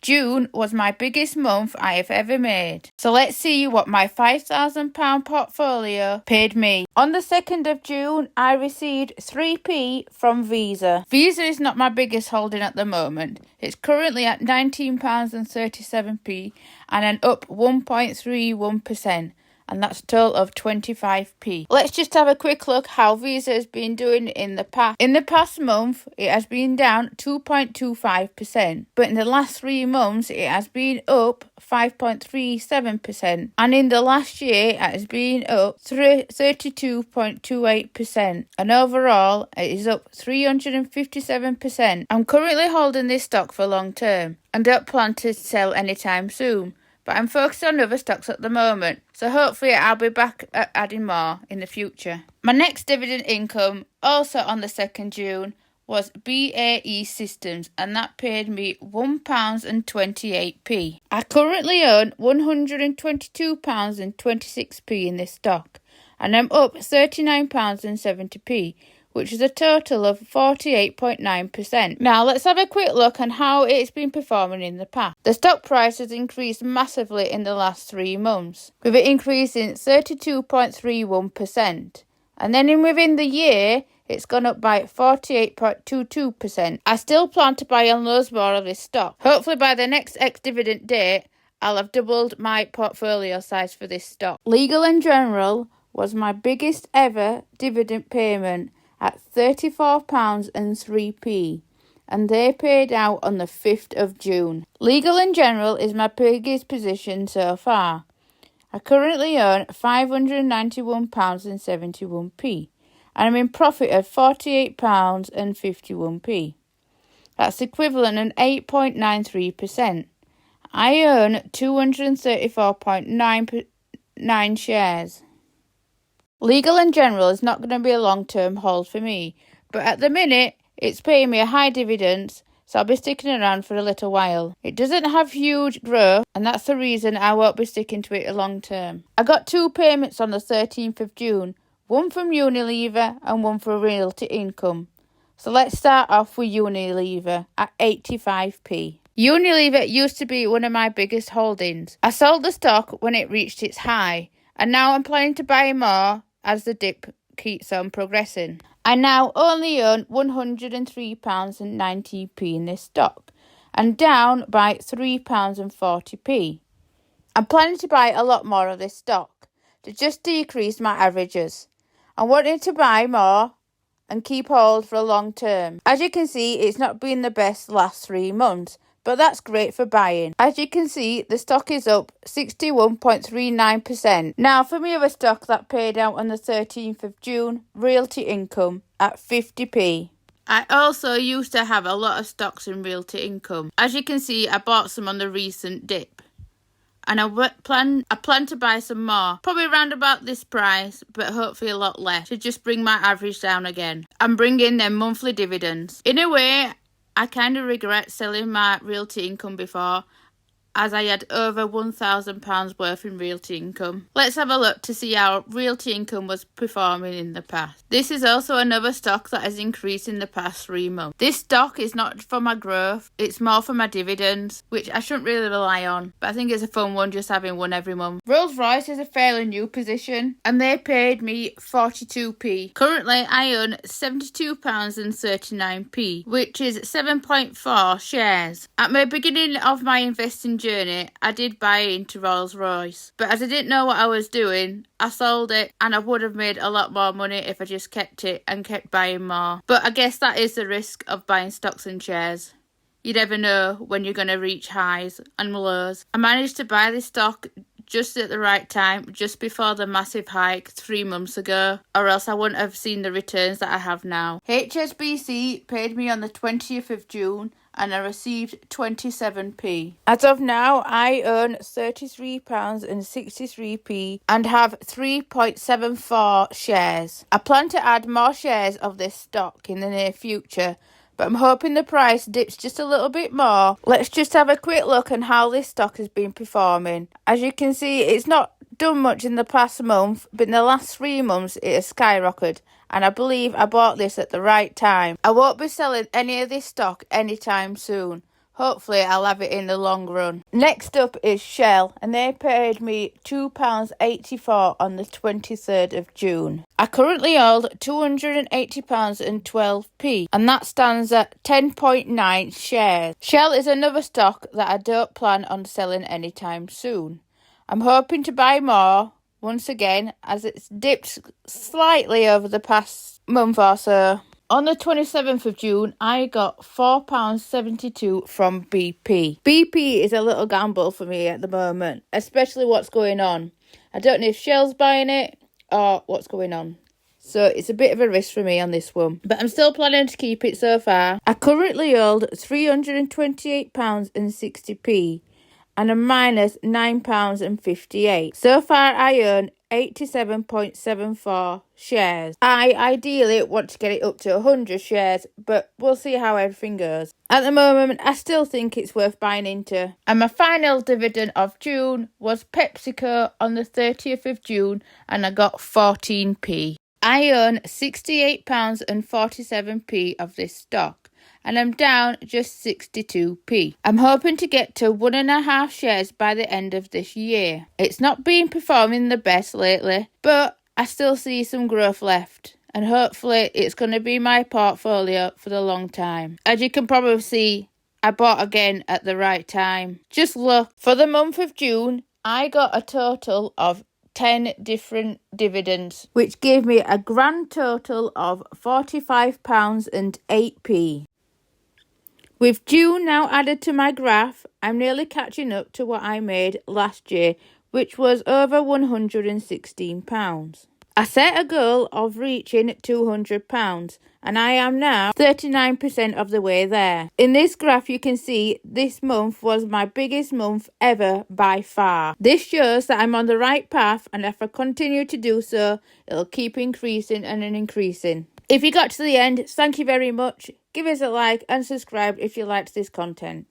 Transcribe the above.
June was my biggest month I have ever made. So let's see what my £5,000 portfolio paid me. On the 2nd of June, I received 3p from Visa. Visa is not my biggest holding at the moment. It's currently at £19.37p and an up 1.31%. And that's a total of 25p. Let's just have a quick look how Visa has been doing in the past. In the past month, it has been down 2.25%, but in the last 3 months, it has been up 5.37%, and in the last year, it has been up 32.28%, and overall, it is up 357%. I'm currently holding this stock for long term, and don't plan to sell anytime soon. But I'm focused on other stocks at the moment, so hopefully I'll be back at adding more in the future. My next dividend income, also on the 2nd June, was BAE Systems, and that paid me £1.28p. I currently own £122.26p in this stock, and I'm up £39.70p, which is a total of 48.9%. Now let's have a quick look on how it's been performing in the past. The stock price has increased massively in the last 3 months, with it increasing 32.31%. And then within the year, it's gone up by 48.22%. I still plan to buy on loads more of this stock. Hopefully by the next ex-dividend date, I'll have doubled my portfolio size for this stock. Legal & General was my biggest ever dividend payment at £34.03p, and they paid out on the 5th of June. Legal & General is my biggest position so far. I currently own £591.71p, and I'm in profit of £48.51p. That's equivalent to 8.93%. I own 234.99 shares. Legal & General is not going to be a long-term hold for me, but at the minute, it's paying me a high dividends, so I'll be sticking around for a little while. It doesn't have huge growth, and that's the reason I won't be sticking to it a long term. I got 2 payments on the 13th of June, one from Unilever and one for Realty Income. So let's start off with Unilever at 85p. Unilever used to be one of my biggest holdings. I sold the stock when it reached its high, and now I'm planning to buy more as the dip keeps on progressing. I now only own £103.90p in this stock, and down by £3.40p. I'm planning to buy a lot more of this stock to just decrease my averages. I'm wanting to buy more and keep hold for a long term. As you can see, it's not been the best last 3 months, but that's great for buying. As you can see, the stock is up 61.39%. Now for my other stock that paid out on the 13th of June, Realty Income at 50p. I also used to have a lot of stocks in Realty Income. As you can see, I bought some on the recent dip. And I plan to buy some more, probably around about this price, but hopefully a lot less, to just bring my average down again and bring in them monthly dividends. In a way, I kind of regret selling my Realty Income before, as I had over £1,000 worth in Realty Income. Let's have a look to see how Realty Income was performing in the past. This is also another stock that has increased in the past 3 months. This stock is not for my growth, it's more for my dividends, which I shouldn't really rely on, but I think it's a fun one just having one every month. Rolls-Royce is a fairly new position, and they paid me 42p. Currently, I own £72.39p, which is 7.4 shares. At the beginning of my investing journey, I did buy into Rolls-Royce, but as I didn't know what I was doing, I sold it, and I would have made a lot more money if I just kept it and kept buying more. But I guess that is the risk of buying stocks and shares. You never know when you're going to reach highs and lows. I managed to buy this stock just at the right time, just before the massive hike 3 months ago, or else I wouldn't have seen the returns that I have now. HSBC paid me on the 20th of June, and I received 27p. As of now, I own £33.63p and have 3.74 shares. I plan to add more shares of this stock in the near future, but I'm hoping the price dips just a little bit more. Let's just have a quick look on how this stock has been performing. As you can see, it's not done much in the past month, but in the last 3 months it has skyrocketed, and I believe I bought this at the right time. I won't be selling any of this stock anytime soon. Hopefully I'll have it in the long run. Next up is Shell, and they paid me £2.84 on the 23rd of June. I currently hold £280.12, and that stands at 10.9 shares. Shell is another stock that I don't plan on selling anytime soon. I'm hoping to buy more once again as it's dipped slightly over the past month or so. On the 27th of June, I got £4.72 from BP. BP is a little gamble for me at the moment, especially what's going on. I don't know if Shell's buying it or what's going on. So it's a bit of a risk for me on this one. But I'm still planning to keep it so far. I currently hold £328.60 and a minus £9.58. So far I earn 87.74 shares. I ideally want to get it up to 100 shares, but we'll see how everything goes. At the moment, I still think it's worth buying into. And my final dividend of June was PepsiCo on the 30th of June, and I got 14p. I own £68.47 of this stock, and I'm down just 62p. I'm hoping to get to 1.5 shares by the end of this year. It's not been performing the best lately, but I still see some growth left, and hopefully it's going to be my portfolio for the long time. As you can probably see, I bought again at the right time. Just look, for the month of June, I got a total of 10 different dividends, which gave me a grand total of £45.08. With June now added to my graph, I'm nearly catching up to what I made last year, which was over £116. I set a goal of reaching £200, and I am now 39% of the way there. In this graph you can see this month was my biggest month ever by far. This shows that I'm on the right path, and if I continue to do so, it'll keep increasing and increasing. If you got to the end, thank you very much. Give us a like and subscribe if you liked this content.